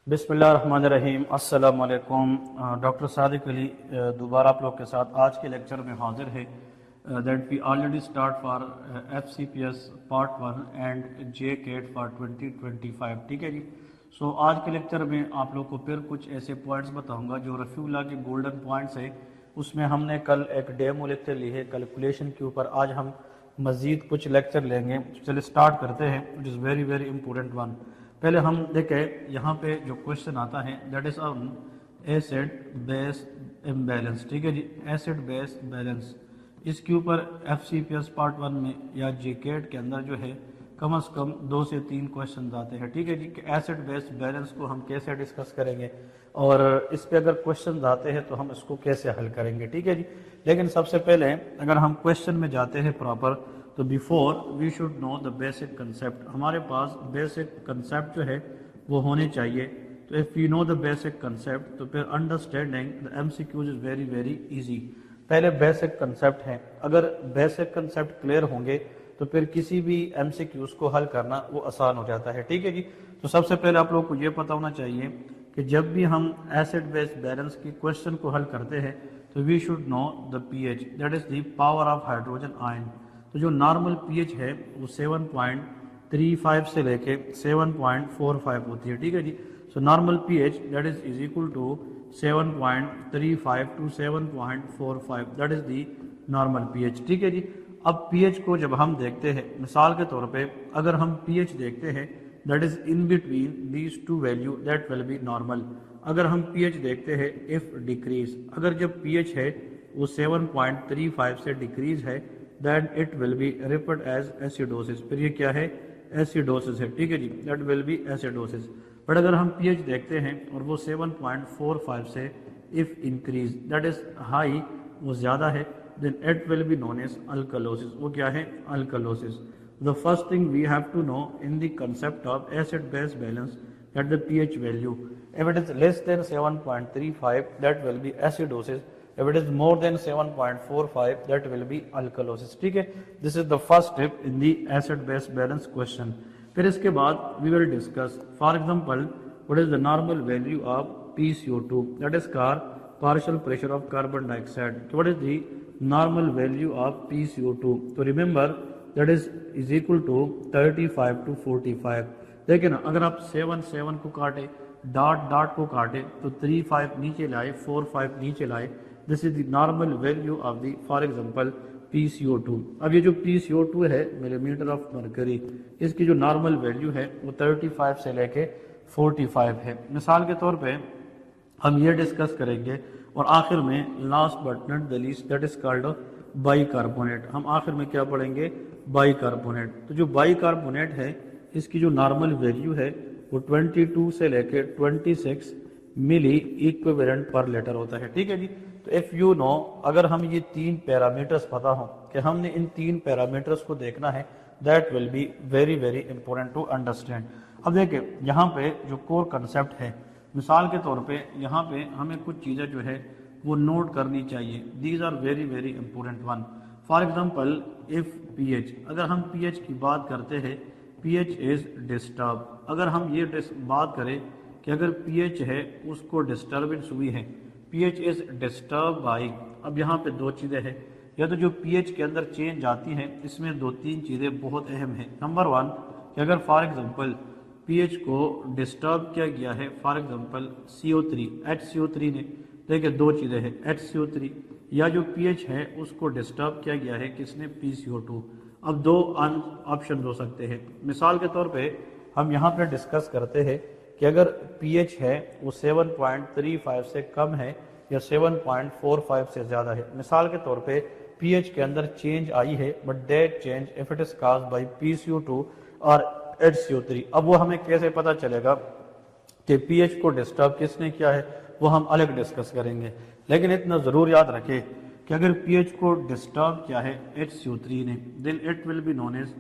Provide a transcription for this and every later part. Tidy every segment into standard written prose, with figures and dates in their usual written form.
بسم اللہ الرحمن الرحیم. السلام علیکم. ڈاکٹر صادق علی دوبارہ آپ لوگ کے ساتھ آج کے لیکچر میں حاضر ہے. That we already start for F C P S part 1 and J cat for 2025. ٹھیک ہے جی. سو آج کے لیکچر میں آپ لوگ کو پھر کچھ ایسے پوائنٹس بتاؤں گا جو رفیع اللہ کے گولڈن پوائنٹس ہے. اس میں ہم نے کل ایک ڈیمو لیکچر لی ہے کیلکولیشن کے اوپر. آج ہم مزید کچھ لیکچر لیں گے. چلے اسٹارٹ کرتے ہیں. It is very very important one. پہلے ہم دیکھیں یہاں پہ جو کوشچن آتا ہے that is acid base imbalance. ٹھیک ہے جی. ایسڈ بیس بیلنس اس کے اوپر F C P S part 1 میں یا جے کیٹ کے اندر جو ہے کم از کم 2 سے 3 کوشچنز آتے ہیں. ٹھیک ہے جی. کہ ایسڈ بیس بیلنس کو ہم کیسے ڈسکس کریں گے اور اس پہ اگر کوشچنز آتے ہیں تو ہم اس کو کیسے حل کریں گے. ٹھیک ہے جی. لیکن سب سے پہلے اگر ہم کوشچن میں جاتے ہیں پراپر تو before we should know the basic concept. ہمارے پاس بیسک کنسیپٹ جو ہے وہ ہونے چاہیے. تو if you know the basic concept تو پھر understanding the M C Qs is very very easy. پہلے بیسک کنسیپٹ ہیں. اگر بیسک کنسیپٹ کلیئر ہوں گے تو پھر کسی بھی ایم سی کیوز کو حل کرنا وہ آسان ہو جاتا ہے. ٹھیک ہے جی. تو سب سے پہلے آپ لوگوں کو یہ پتہ ہونا چاہیے کہ جب بھی ہم ایسڈ بیس بیلنس کی کوشچن کو حل کرتے ہیں تو we should know the P H that is the power of hydrogen ion. تو جو نارمل پی ایچ ہے وہ 7.35 سے لے کے 7.45 ہوتی ہے. ٹھیک ہے جی. So normal P H that is equal to 7.35 to 7.45 that is the normal P H. ٹھیک ہے جی. اب پی ایچ کو جب ہم دیکھتے ہیں مثال کے طور پہ اگر ہم پی ایچ دیکھتے ہیں that is in between these two value that will be normal. اگر ہم پی ایچ دیکھتے ہیں اف ڈیکریز, اگر جب پی ایچ ہے وہ 7.35 سے ڈیکریز ہے then it will be referred as acidosis. پھر یہ کیا ہے؟ ایسیڈوسس ہے. ٹھیک ہے جی. that will be acidosis. But اگر ہم پی ایچ دیکھتے ہیں اور وہ 7.45 سے if increase that is high وہ زیادہ ہے then it will be known as alkalosis. وہ کیا ہے؟ alkalosis. The first thing we have to know in the concept of acid base balance that the pH value if it is less than 7.35 that will be acidosis. If it is more than 7.45 that will be alkalosis. ٹھیک ہے. This is the first step in the acid base balance question. پھر اس کے بعد we will discuss for example what is the normal value of PCO2 that is called partial pressure of carbon dioxide. What is the normal value of PCO2? تو remember that is equal to 35 to 45. دیکھیں نا اگر آپ 7 کو کاٹے dot کو کاٹے تو 35 نیچے لائے 45 نیچے لائے. This is the normal value of the for example PCO2. اب یہ جو PCO2 ہے ملی میٹر آف مرکری اس کی جو نارمل ویلیو ہے وہ 35 سے لے کے 45 ہے. مثال کے طور پہ ہم یہ ڈسکس کریں گے اور آخر میں last but not the least that is called by carbonate. ہم آخر میں کیا پڑھیں گے؟ By carbonate. تو جو بائی کاربونیٹ ہے اس کی جو نارمل ویلیو ہے وہ 22 سے لے کے 26 ملی ایکویولنٹ پر لیٹر ہوتا ہے. ٹھیک ہے جی. تو اف یو نو اگر ہم یہ 3 پیرامیٹرز پتا ہوں کہ ہم نے ان 3 پیرامیٹرز کو دیکھنا ہے that will be very very important to understand. اب دیکھیں یہاں پہ جو کور کنسیپٹ ہے مثال کے طور پہ یہاں پہ ہمیں کچھ چیزیں جو ہے وہ نوٹ کرنی چاہیے. These are very very important one. For example of P H, اگر ہم پی ایچ کی بات کرتے ہیں پی ایچ از ڈسٹرب. اگر ہم یہ بات کریں کہ اگر پی ایچ ہے اس کو ڈسٹربنس ہوئی ہے P H is disturb by. اب یہاں پہ 2 چیزیں ہیں. یا تو جو پی ایچ کے اندر چینج آتی ہیں اس میں 2-3 چیزیں بہت اہم ہیں. نمبر 1 کہ اگر فار ایگزامپل پی ایچ کو ڈسٹرب کیا گیا ہے فار ایگزامپل CO3 HCO3 نے, دیکھیں 2 چیزیں ہیں HCO3 یا جو پی ایچ ہے اس کو ڈسٹرب کیا گیا ہے کس نے؟ PCO2. اب 2 آپشن ہو سکتے ہیں. مثال کے طور پہ ہم یہاں پہ ڈسکس کرتے ہیں کہ اگر پی ایچ ہے وہ 7.35 سے کم ہے یا 7.45 سے زیادہ ہے. مثال کے طور پہ پی ایچ کے اندر چینج آئی ہے but that change if it is caused by PCO2 اور HCO3. اب وہ ہمیں کیسے پتہ چلے گا کہ پی ایچ کو ڈسٹرب کس نے کیا ہے وہ ہم الگ ڈسکس کریں گے. لیکن اتنا ضرور یاد رکھیں کہ اگر پی ایچ کو ڈسٹرب کیا ہے HCO3 نے then it will be known as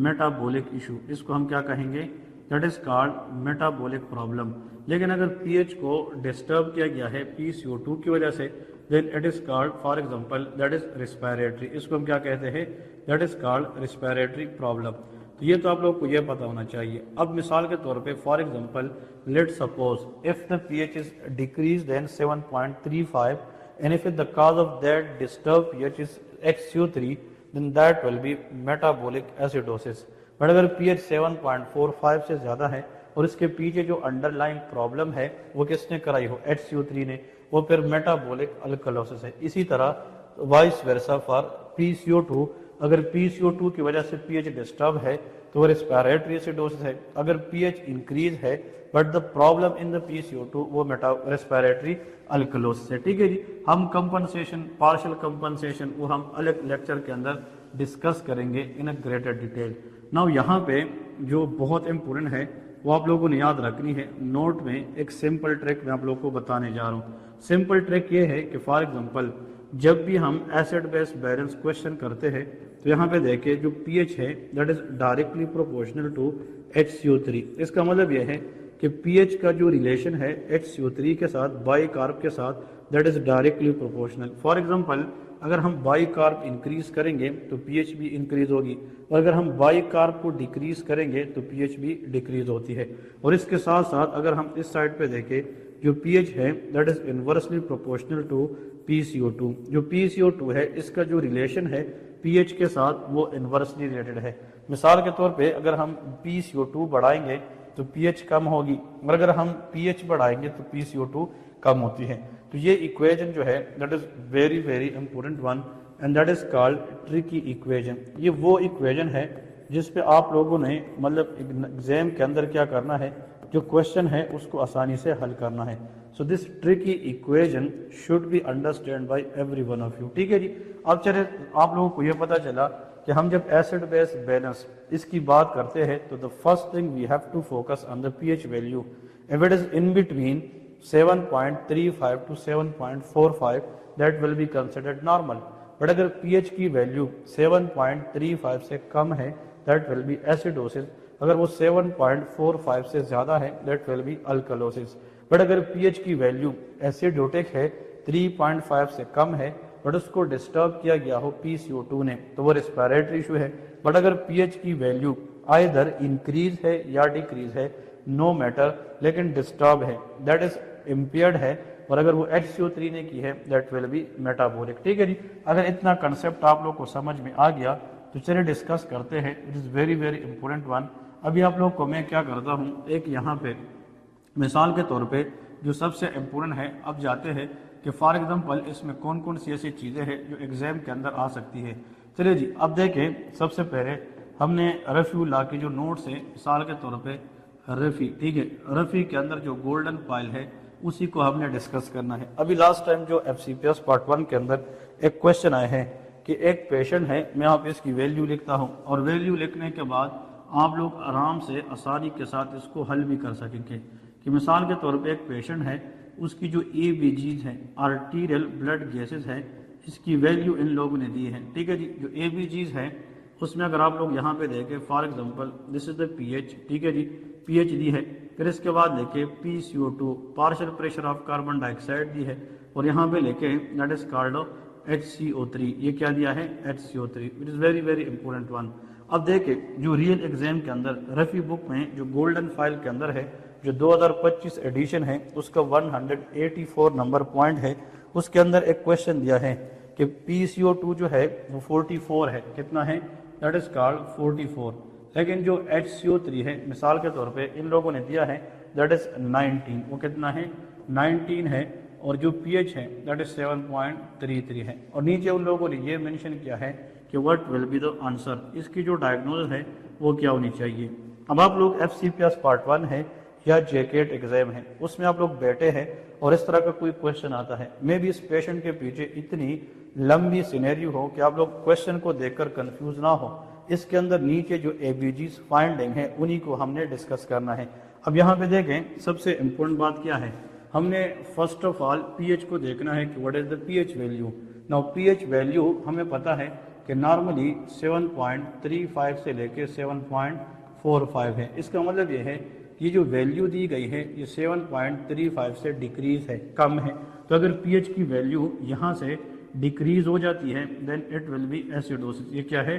metabolic issue. اس کو ہم کیا کہیں گے؟ That is called metabolic problem. لیکن اگر پی ایچ کو ڈسٹرب کیا گیا ہے PCO2 کی وجہ سے then it is called for example that is respiratory. اس کو ہم کیا کہتے ہیں؟ That is called respiratory problem. تو یہ تو آپ لوگوں کو یہ پتہ ہونا چاہیے. اب مثال کے طور پہ for example let suppose if the P H is decrease then 7.35 and if the cause of that disturbed pH is HCO3 then that will be metabolic acidosis. But اگر پی ایچ 7.45 سے زیادہ ہے اور اس کے پیچھے جو انڈر لائن پرابلم ہے وہ کس نے کرائی ہو, HCO3 نے, وہ پھر میٹابولک الکلوسس ہے. اسی طرح وائس ورسا فار PCO2, اگر PCO2 کی وجہ سے پی ایچ ڈسٹرب ہے تو وہ ریسپیریٹری ایسیڈوسس ہے. اگر پی ایچ انکریز ہے but the problem in the PCO2 وہ ریسپیریٹری الکلوسس ہے. ٹھیک ہے جی. ہم کمپنسیشن, پارشل کمپنسیشن وہ ہم الگ لیکچر کے اندر ڈسکس کریں گے ان اے گریٹر ڈیٹیل. ناؤ یہاں پہ جو بہت امپورٹنٹ ہے وہ آپ لوگوں نے یاد رکھنی ہے. نوٹ میں ایک سمپل ٹرک میں آپ لوگوں کو بتانے جا رہا ہوں. سمپل ٹرک یہ ہے کہ فار ایگزامپل جب بھی ہم ایسڈ بیس بیلنس کوشچن کرتے ہیں تو یہاں پہ دیکھیں جو پی ایچ ہے that is directly proportional to HCO3. اس کا مطلب یہ ہے کہ پی ایچ کا جو ریلیشن ہے HCO3 کے ساتھ بائی کارب کے ساتھ that is directly proportional. For example اگر ہم بائی کارب انکریز کریں گے تو پی ایچ بھی انکریز ہوگی, اور اگر ہم بائی کارب کو ڈیکریز کریں گے تو پی ایچ بھی ڈیکریز ہوتی ہے. اور اس کے ساتھ ساتھ اگر ہم اس سائڈ پہ دیکھیں جو پی ایچ ہے that is inversely proportional to PCO2. جو PCO2 ہے اس کا جو ریلیشن ہے پی ایچ کے ساتھ وہ انورسلی ریلیٹڈ ہے. مثال کے طور پہ اگر ہم PCO2 بڑھائیں گے تو پی ایچ کم ہوگی, اور اگر ہم پی ایچ بڑھائیں گے تو PCO2 کم ہوتی ہے. تو یہ ایکویژن جو ہے that is very very important one and that is called tricky equation. یہ وہ ایکویژن ہے جس پہ آپ لوگوں نے مطلب ایگزام کے اندر کیا کرنا ہے, جو کوشچن ہے اس کو آسانی سے حل کرنا ہے. So this tricky equation should be understand by every one of you. ٹھیک ہے جی. اب چلے آپ لوگوں کو یہ پتہ چلا کہ ہم جب ایسڈ بیس بیلنس اس کی بات کرتے ہیں تو the first thing we have to focus on the P H value. If it is in between 7.35 to 7.45 that will be considered normal. But اگر پی ایچ کی ویلیو 7.35 سے کم ہے that will be acidosis. اگر وہ 7.45 سے زیادہ ہے that will be alkalosis. But اگر پی ایچ کی ویلیو ایسیڈوٹک ہے 3.5 سے کم ہے بٹ اس کو ڈسٹرب کیا گیا ہو PCO2 نے تو وہ ریسپیریٹری ایشو ہے. بٹ اگر پی ایچ کی ویلیو آئیدر انکریز ہے یا ڈیکریز ہے نو میٹر لیکن ڈسٹرب ہے دیٹ از امپیئرڈ ہے, اور اگر وہ HCO3 نے کی ہے دیٹ ول بی میٹابولک. ٹھیک ہے جی. اگر اتنا کنسیپٹ آپ لوگ کو سمجھ میں آ گیا تو چلیے ڈسکس کرتے ہیں. It is very very important one. ابھی آپ لوگ کو میں کیا کرتا ہوں, ایک یہاں پہ مثال کے طور پہ جو سب سے امپورٹنٹ ہے اب جاتے ہیں کہ فار ایگزامپل اس میں کون کون سی ایسی چیزیں ہیں جو ایگزام کے اندر آ سکتی ہے. چلیے جی. اب دیکھیں سب سے پہلے ہم نے رفیع لا کے جو نوٹس ہیں مثال کے طور پہ رفیع, ٹھیک ہے, رفیع کے اندر جو گولڈن فائل ہے اسی کو ہم نے ڈسکس کرنا ہے. ابھی لاسٹ ٹائم جو FCPS پارٹ 1 کے اندر ایک کوشچن آئے ہیں کہ ایک پیشنٹ ہے, میں آپ اس کی ویلیو لکھتا ہوں اور ویلیو لکھنے کے بعد آپ لوگ آرام سے آسانی کے ساتھ اس کو حل بھی کر سکیں گے. کہ مثال کے طور پہ ایک پیشنٹ ہے, اس کی جو ABGs ہیں آرٹیریل بلڈ گیسز ہے, اس کی ویلیو ان لوگوں نے دی ہے. ٹھیک ہے جی. جو ABGs ہیں اس میں اگر آپ لوگ یہاں پہ دیکھیں for example this is the P H. ٹھیک ہے جی. پی ایچ دی ہے. پھر اس کے بعد لکھے PCO2 partial pressure of carbon ڈائی آکسائڈ دی ہے, اور یہاں پہ لکھے دیٹ از کالڈ HCO3. یہ کیا دیا ہے HCO3. It is very very important one. اب دیکھیں جو ریئل ایگزام کے اندر رفیع بک میں جو گولڈن فائل کے اندر ہے جو 2025 ایڈیشن ہے اس کا 184 نمبر پوائنٹ ہے, اس کے اندر ایک کوشچن دیا ہے کہ PCO2 جو ہے وہ 44 ہے. کتنا ہے دیٹ از کالڈ 44. لیکن جو HCO3 ہے مثال کے طور پہ ان لوگوں نے دیا ہے دیٹ از 19. وہ کتنا ہے 19 ہے, اور جو پی ایچ ہے دیٹ از 7.33 ہے. اور نیچے ان لوگوں نے یہ مینشن کیا ہے کہ what will be the answer, اس کی جو ڈائگنوز ہے وہ کیا ہونی چاہیے. اب آپ لوگ FCPS پارٹ 1 ہے یا JCAT ایگزام ہے اس میں آپ لوگ بیٹھے ہیں اور اس طرح کا کوئی کوشچن آتا ہے, میں بھی اس پیشنٹ کے پیچھے اتنی لمبی سینیریو ہو کہ آپ لوگ کوشچن کو دیکھ کر کنفیوز نہ ہو. اس کے اندر نیچے جو ABGs فائنڈنگ ہے انہی کو ہم نے ڈسکس کرنا ہے. اب یہاں پہ دیکھیں سب سے امپورٹنٹ بات کیا ہے, ہم نے first of all P H کو دیکھنا ہے کہ what is the P H value. Now P H value ہمیں پتہ ہے کہ نارملی 7.35 سے لے کے 7.45 ہے. اس کا مطلب یہ ہے یہ جو ویلیو دی گئی ہے یہ 7.35 سے ڈیکریز ہے, کم ہے. تو اگر پی ایچ کی ویلیو یہاں سے ڈیکریز ہو جاتی ہے دین اٹ ول بی ایسیڈوسس. یہ کیا ہے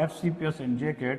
FCPS and JCAT,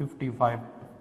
55।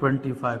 25।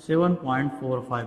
7.45।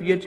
pH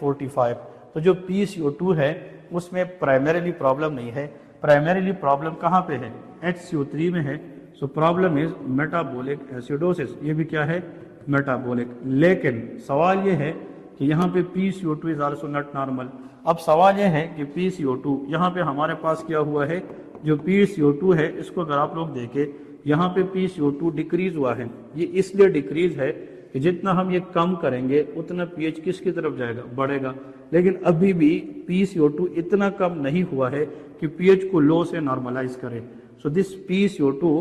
45। تو جو PCO2 ہے اس میں پرائمریلی پرابلم نہیں ہے، پرائمریلی پرابلم کہاں پہ ہے؟ HCO3 میں ہے. سو پرابلم از میٹابولک ایسیڈوسس، یہ بھی کیا ہے؟ میٹابولک. لیکن سوال یہ ہے کہ یہاں پہ PCO2 is also not normal. اب سوال یہ ہے کہ PCO2 یہاں پہ ہمارے پاس کیا ہوا ہے، جو PCO2 ہے اس کو اگر آپ لوگ دیکھیں یہاں پہ PCO2 ڈیکریز ہوا ہے. یہ اس لیے ڈیکریز ہے کہ جتنا ہم یہ کم کریں گے اتنا پی ایچ کس کی طرف جائے گا؟ بڑھے گا. لیکن ابھی بھی PCO2 اتنا کم نہیں ہوا ہے کہ پی ایچ کو لو سے نارملائز کرے. سو دس PCO2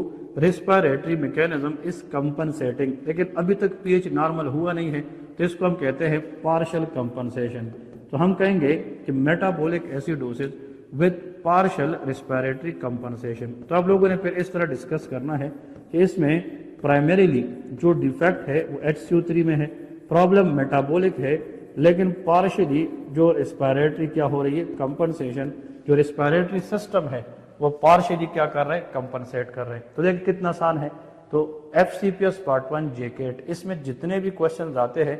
respiratory mechanism is compensating, لیکن ابھی تک پی ایچ نارمل ہوا نہیں ہے، تو اس کو ہم کہتے ہیں پارشل کمپنسیشن. تو ہم کہیں گے کہ metabolic acidosis with partial respiratory compensation. تو آپ لوگوں نے پھر اس طرح ڈسکس کرنا ہے کہ اس میں پرائمریلی جو ڈیفیکٹ ہے وہ HCO3 میں ہے، پرابلم میٹابولک ہے، لیکن پارشلی جو ریسپیریٹری کیا ہو رہی ہے؟ کمپنسیشن. جو ریسپیریٹری سسٹم ہے وہ پارشلی کیا کر رہے ہیں؟ کمپنسیٹ کر رہے ہیں. تو دیکھ کتنا آسان ہے. تو FCPS پارٹ 1 JKT اس میں جتنے بھی کوشچنز آتے ہیں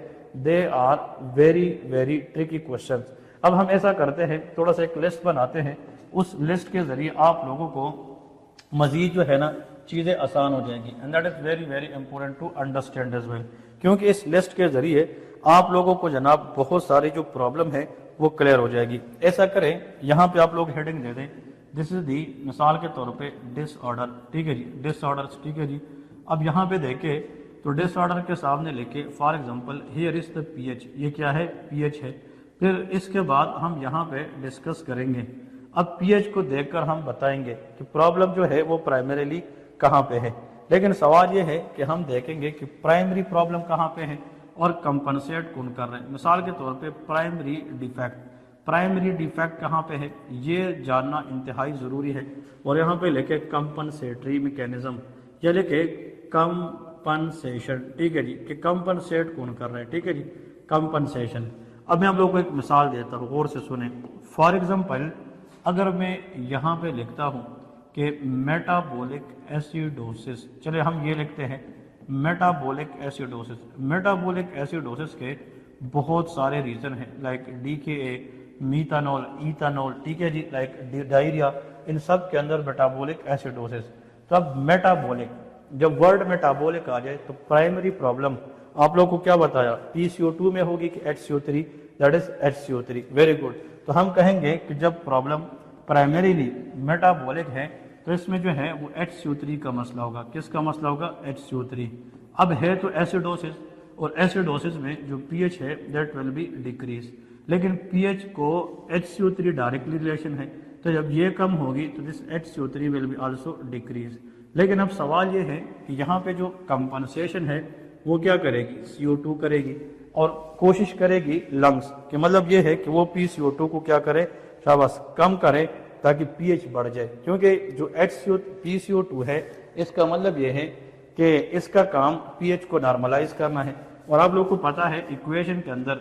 they are very very tricky questions. اب ہم ایسا کرتے ہیں، تھوڑا سا ایک لسٹ بناتے ہیں، اس لسٹ کے ذریعے آپ لوگوں کو مزید جو ہے نا چیزیں آسان ہو جائیں گی. And that is very very important to understand as well, کیونکہ اس لسٹ کے ذریعے آپ لوگوں کو جناب بہت ساری جو پرابلم ہے وہ کلیئر ہو جائے گی. ایسا کریں، یہاں پہ آپ لوگ ہیڈنگ دے دیں، دس از دی، مثال کے طور پہ ڈس آرڈر. ٹھیک ہے جی، ڈس آرڈر. ٹھیک ہے جی. اب یہاں پہ دیکھیں تو ڈس آرڈر کے سامنے لکھے for example here is the P H. یہ کیا ہے؟ پی ایچ ہے. پھر اس کے بعد ہم یہاں پہ ڈسکس کریں گے. اب پی ایچ کو دیکھ کر ہم بتائیں گے کہ پرابلم جو ہے وہ پرائمریلی کہاں پہ ہے. لیکن سوال یہ ہے کہ ہم دیکھیں گے کہ پرائمری پرابلم کہاں پہ ہے اور کمپنسیٹ کون کر رہے ہیں. مثال کے طور پہ پرائمری ڈیفیکٹ، پرائمری ڈیفیکٹ کہاں پہ ہے یہ جاننا انتہائی ضروری ہے. اور یہاں پہ لکھے کمپنسیٹری میکینزم، یا لکھے کمپنسیشن. ٹھیک ہے جی، کہ کمپنسیٹ کون کر رہے ہیں. ٹھیک ہے جی، کمپنسیشن. اب میں آپ لوگوں کو ایک مثال دیتا ہوں، غور سے سنیں. فار ایگزامپل اگر میں یہاں پہ لکھتا ہوں کہ میٹابولک ایسیڈوسس، چلے ہم یہ لکھتے ہیں میٹابولک ایسیڈوسس. میٹابولک ایسیڈوسس کے بہت سارے ریزن ہیں، لائک DKA، میتانول، ایتانول. ٹھیک ہے جی، لائک ڈائریا، ان سب کے اندر میٹابولک ایسیڈوسس. تو اب میٹابولک، جب ورڈ میٹابولک آ جائے تو پرائمری پرابلم آپ لوگ کو کیا بتایا؟ PCO2 میں ہوگی کہ HCO3؟ That is HCO3. Very good. تو ہم کہیں گے کہ جب پرابلم پرائمریلی میٹابولک ہے تو اس میں جو ہے وہ HCO3 کا مسئلہ ہوگا. کس کا مسئلہ ہوگا؟ HCO3. اب ہے تو ایسیڈوسس، اور ایسیڈوسس میں جو پی ایچ ہے دیٹ ول بی ڈیکریز. لیکن پی ایچ کو HCO3 ڈائریکٹلی ریلیشن ہے، تو جب یہ کم ہوگی تو this HCO3 will be also decrease. لیکن اب سوال یہ ہے کہ یہاں پہ جو کمپنسیشن ہے وہ کیا کرے گی؟ CO2 کرے گی، اور کوشش کرے گی لنگس، کہ مطلب یہ ہے کہ وہ PCO2 کو کیا کرے؟ شاباش، کم کرے تاکہ پی ایچ بڑھ جائے. کیونکہ جو PCO2 ہے اس کا مطلب یہ ہے کہ اس کا کام پی ایچ کو نارملائز کرنا ہے. اور آپ لوگ کو پتا ہے ایکویشن کے اندر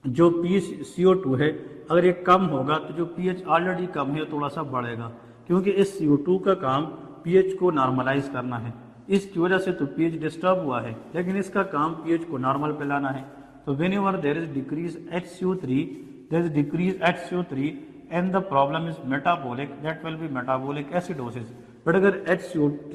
جو PCO2 ہے اگر یہ کم ہوگا تو جو پی ایچ آلریڈی کم ہے تھوڑا سا بڑھے گا، کیونکہ اس CO2 کا کام پی ایچ کو نارملائز کرنا ہے. اس کی وجہ سے تو پی ایچ ڈسٹرب ہوا ہے، لیکن اس کا کام پی ایچ کو نارمل پہ لانا ہے. تو whenever there is decrease HCO3، there is decrease HCO3 and the problem is metabolic, that will be metabolic acidosis. But اگر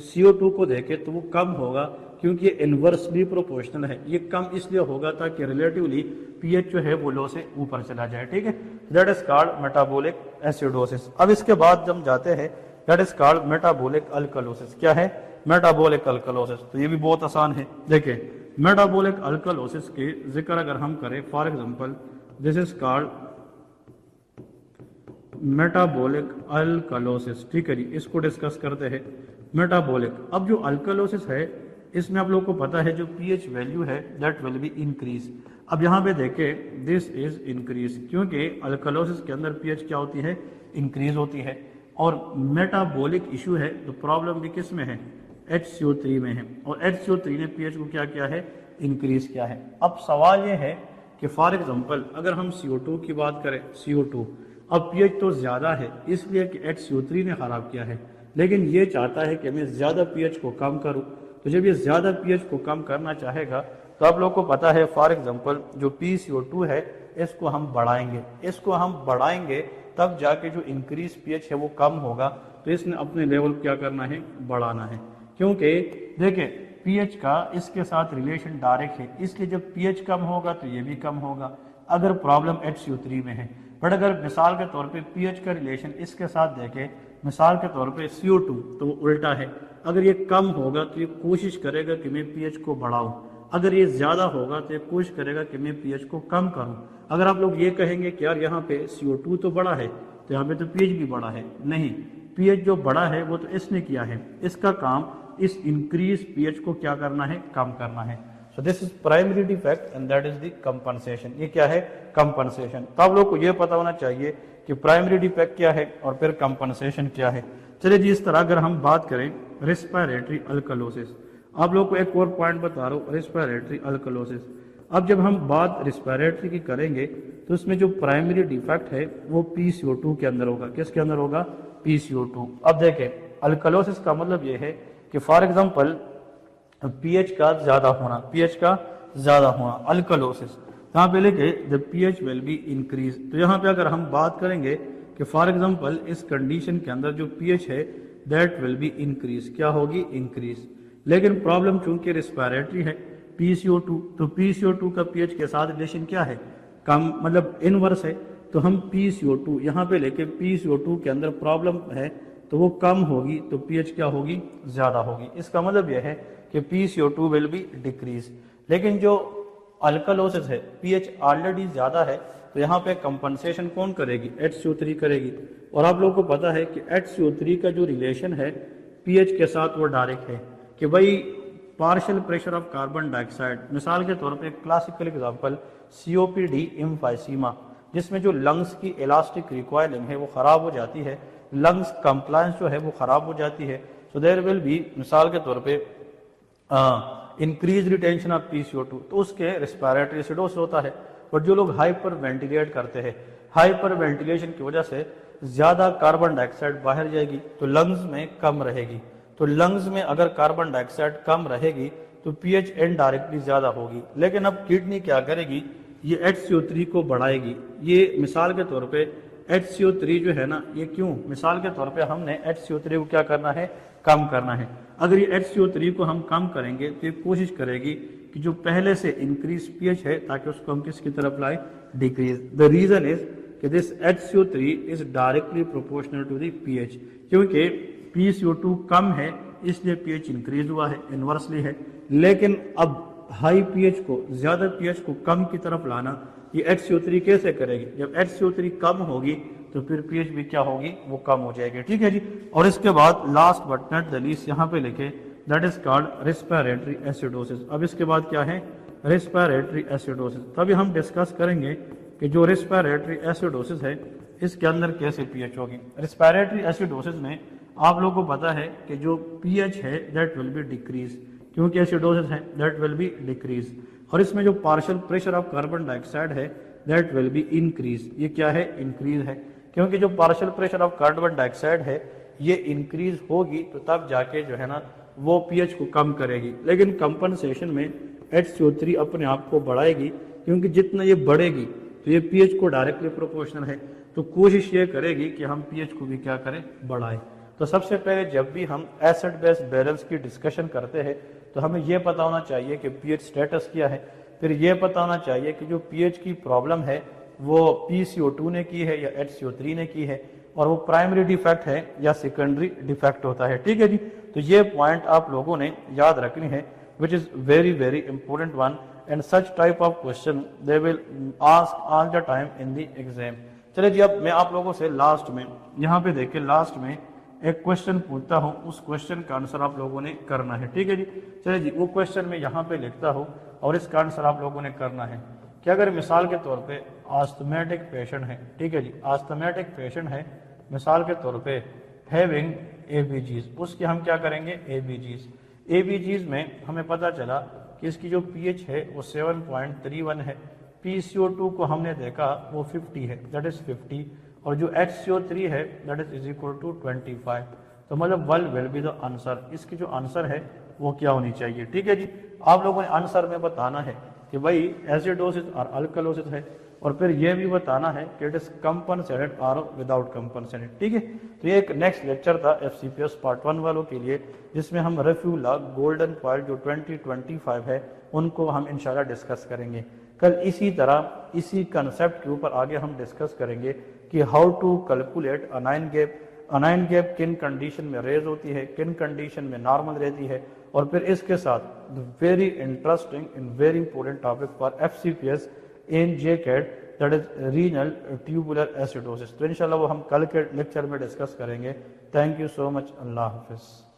CO2 کو دیکھیں تو وہ کم ہوگا، کیونکہ یہ انورسلی پروپورشنل ہے. یہ کم اس لیے ہوگا تاکہ ریلیٹیولی پی ایچ جو ہے وہ لو سے اوپر چلا جائے. ٹھیک ہے، دیٹ از کالڈ میٹابولک ایسیڈوسس. اب اس کے بعد جب جاتے ہیں دیٹ از کالڈ میٹابولک الکلوسس. کیا ہے؟ میٹابولک الکلوسس. تو یہ بھی بہت آسان ہے. دیکھیں میٹابولک الکلوسس کے ذکر اگر ہم کریں، for example this is called metabolic alkalosis. ٹھیک ہے جی، اس کو ڈسکس کرتے ہیں. میٹابولک، اب جو الکلوسس ہے اس میں آپ لوگوں کو پتا ہے جو پی ایچ ویلیو ہے دیٹ ول بی انکریز. اب یہاں پہ دیکھیں دس از انکریز، کیونکہ الکلوسس کے اندر پی ایچ کیا ہوتی ہے؟ انکریز ہوتی ہے. اور میٹابولک ایشو ہے تو پرابلم بھی کس میں ہے؟ HCO3 میں ہے. اور HCO3 نے پی ایچ کو کیا ہے؟ انکریز کیا ہے. اب سوال یہ ہے کہ فار ایگزامپل اگر ہم CO2 کی بات کریں، CO2 اب پی ایچ تو زیادہ ہے اس لیے کہ HCO3 نے خراب کیا ہے، لیکن یہ چاہتا ہے کہ میں زیادہ پی ایچ کو کم کروں. تو جب یہ زیادہ پی ایچ کو کم کرنا چاہے گا تو آپ لوگوں کو پتا ہے فار ایگزامپل جو PCO2 ہے اس کو ہم بڑھائیں گے تب جا کے جو انکریز پی ایچ ہے وہ کم ہوگا. تو اس نے اپنے لیول کیا کرنا ہے, بڑھانا ہے, کیونکہ دیکھیں پی ایچ کا اس کے ساتھ ریلیشن ڈائریکٹ ہے, اس لیے جب پی ایچ کم ہوگا تو یہ بھی کم ہوگا اگر پرابلم HCO3 میں ہے. بٹ اگر مثال کے طور پہ پی ایچ کا ریلیشن اس کے ساتھ دیکھیں, مثال کے طور پہ CO2 تو وہ الٹا ہے, اگر یہ کم ہوگا تو یہ کوشش کرے گا کہ میں پی ایچ کو بڑھاؤں, اگر یہ زیادہ ہوگا تو یہ کوشش کرے گا کہ میں پی ایچ کو کم کروں. اگر آپ لوگ یہ کہیں گے کہ یار یہاں پہ CO2 تو بڑا ہے تو یہاں پہ تو پی ایچ بھی بڑا ہے, نہیں, پی ایچ جو بڑا ہے وہ تو اس نے کیا ہے, اس کا کام اس انکریز پی ایچ کو کیا کرنا ہے, کم کرنا ہے. So this is primary defect and that is the compensation. یہ کیا ہے, compensation. تو آپ لوگ کو یہ پتا ہونا چاہیے کہ primary defect کیا ہے اور پھر compensation کیا ہے. چلے جی, اس طرح اگر ہم بات کریں respiratory alkalosis, آپ لوگ کو ایک اور پوائنٹ بتا رہا ہوں, respiratory alkalosis. اب جب ہم بات respiratory کی کریں گے تو اس میں جو primary defect ہے وہ PCO2 کے اندر ہوگا. کس کے اندر ہوگا, PCO2. اب دیکھیں alkalosis کا مطلب یہ ہے کہ فار ایگزامپل پی ایچ کا زیادہ ہونا, الکلوسس. یہاں پہ لکھے the pH will be increase. تو یہاں پہ اگر ہم بات کریں گے کہ فار ایگزامپل اس کنڈیشن کے اندر جو پی ایچ ہے that will be increase, کیا ہوگی, انکریز. لیکن پرابلم چونکہ ریسپیریٹری ہے PCO2, تو PCO2 کا پی ایچ کے ساتھ ریلیشن کیا ہے, کم, مطلب انورس ہے. تو ہم PCO2 یہاں پہ لے کے PCO2 کے اندر پرابلم ہے تو وہ کم ہوگی تو پی ایچ کیا ہوگی, زیادہ ہوگی. اس کا مطلب یہ ہے کہ PCO2 will be decrease. لیکن جو الکلوسس ہے پی ایچ آلریڈی زیادہ ہے تو یہاں پہ کمپنسیشن کون کرے گی, HCO3 کرے گی. اور آپ لوگوں کو پتا ہے کہ HCO3 کا جو ریلیشن ہے پی ایچ کے ساتھ وہ ڈائریکٹ ہے کہ بھائی پارشل پریشر آف کاربن ڈائی آکسائڈ. مثال کے طور پہ کلاسیکل ایگزامپل COPD ایمفائسیما, جس میں جو لنگس کی الاسٹک ریکوائلنگ ہے وہ خراب ہو جاتی ہے, لنگس کمپلائنس جو ہے وہ خراب ہو جاتی ہے. سو دیر ول بی, مثال کے طور پہ انکریز ریٹینشن آف PCO2, تو اس کے ریسپیریٹری ایسیڈوس ہوتا ہے. اور جو لوگ ہائپر وینٹیلیٹ کرتے ہیں, ہائپر وینٹیلیشن کی وجہ سے زیادہ کاربن ڈائی آکسائڈ باہر جائے گی تو لنگز میں کم رہے گی. تو لنگز میں اگر کاربن ڈائی آکسائڈ کم رہے گی تو پی ایچ انڈائریکٹلی زیادہ ہوگی. لیکن اب کڈنی کیا کرے گی, یہ HCO3 کو بڑھائے گی. یہ مثال کے طور پہ HCO3 جو ہے نا, یہ کیوں, مثال کے طور پہ ہم نے HCO3 کو کیا کرنا ہے, کم کرنا ہے. اگر یہ HCO3 کو ہم کم کریں گے تو یہ کوشش کرے گی کہ جو پہلے سے انکریز پی ایچ ہے تاکہ اس کو ہم کس کی طرف لائیں, ڈیکریز. دا ریزن از کہ this HCO3 is directly proportional to the P H, کیونکہ PCO2 کم ہے اس لیے پی ایچ انکریز ہوا ہے, انورسلی ہے. لیکن اب ہائی پی ایچ کو, زیادہ پی ایچ کو کم کی طرف لانا یہ HCO3 کیسے کرے گی, جب HCO3 کم ہوگی تو پھر پی ایچ بھی کیا ہوگی, وہ کم ہو جائے گی. ٹھیک ہے جی. اور اس کے بعد last but not the least یہاں پہ لکھے دیٹ از کالڈ ریسپیریٹری ایسیڈوسس. اب اس کے بعد کیا ہے, ریسپیریٹری ایسیڈوسس. تبھی ہم ڈسکس کریں گے کہ جو ریسپیریٹری ایسیڈوسس ہے اس کے اندر کیسے پی ایچ ہوگی. ریسپیریٹری ایسیڈوسس میں آپ لوگوں کو پتا ہے کہ جو پی ایچ ہے دیٹ ول بی ڈیکریز, کیونکہ ایسیڈوسس ہے دیٹ ول بی ڈیکریز. اور اس میں جو پارشل پریشر آف کاربن ڈائی آکسائڈ ہے دیٹ ول بی انکریز. یہ کیا ہے, انکریز ہے, کیونکہ جو پارشل پریشر آف کاربن ڈائی آکسائڈ ہے یہ انکریز ہوگی تو تب جا کے جو ہے نا وہ پی ایچ کو کم کرے گی. لیکن کمپنسیشن میں HCO3 اپنے آپ کو بڑھائے گی, کیونکہ جتنا یہ بڑھے گی تو یہ پی ایچ کو ڈائریکٹلی پروپورشنل ہے, تو کوشش یہ کرے گی کہ ہم پی ایچ کو بھی کیا کریں, بڑھائیں. تو سب سے پہلے جب بھی ہم ایسڈ بیس بیلنس کی ڈسکشن کرتے ہیں تو ہمیں یہ پتا ہونا چاہیے کہ پی ایچ سٹیٹس کیا ہے. پھر یہ پتا ہونا چاہیے کہ جو پی ایچ کی پرابلم ہے وہ PCO2 نے کی ہے یا HCO3 نے کی ہے, اور وہ پرائمری ڈیفیکٹ ہے یا سیکنڈری ڈیفیکٹ ہوتا ہے. ٹھیک ہے جی. تو یہ پوائنٹ آپ لوگوں نے یاد رکھنی ہے which is very very important one, and such type of question they will ask all the time in the exam. چلے جی, اب میں آپ لوگوں سے لاسٹ میں یہاں پہ دیکھیں, لاسٹ میں ایک کوشچن پوچھتا ہوں, اس کوشچن کا آنسر آپ لوگوں نے کرنا ہے. ٹھیک ہے جی. چلے جی, وہ کوشچن میں یہاں پہ لکھتا ہوں اور اس کا آنسر آپ لوگوں نے کرنا ہے کہ اگر مثال کے طور پہ آستھمیٹک پیشنٹ ہے, ٹھیک ہے جی, آستھمیٹک پیشنٹ ہے مثال کے طور پہ ہیونگ ABGs, اس کی ہم کیا کریں گے, ABGs. ABGs میں ہمیں پتہ چلا کہ اس کی جو پی ایچ ہے وہ 7.31 ہے, PCO2 کو ہم نے دیکھا وہ 50 ہے, دیٹ از 50, اور جو HCO3 ہے دیٹ از equal to 25. تو مطلب will be the answer. اس کی جو آنسر ہے وہ کیا ہونی چاہیے. ٹھیک ہے جی. آپ لوگوں نے آنسر میں بتانا ہے کہ بھائی ایسیڈوسس اور الکلوسس ہے, اور پھر یہ بھی بتانا ہے کہ اٹ از کمپنسیٹڈ اور وداؤٹ کمپنسیٹڈ. ٹھیک ہے، تو یہ ایک نیکسٹ لیکچر تھا F C P S part 1 والوں کے لیے، جس میں ہم ریفیو لا گولڈن فائل جو 2025 ہے ان کو ہم انشاءاللہ ڈسکس کریں گے. کل اسی طرح اسی کنسیپٹ کے اوپر آگے ہم ڈسکس کریں گے کہ how to calculate anion gap, anion gap کن کنڈیشن میں ریز ہوتی ہے، کن کنڈیشن میں نارمل رہتی ہے، اور پھر اس کے ساتھ very interesting and very important topic for F C P S in جے کیٹ that is renal tubular acidosis. تو انشاءاللہ وہ ہم کل کے لیکچر میں ڈسکس کریں گے. تھینک یو سو مچ. اللہ حافظ.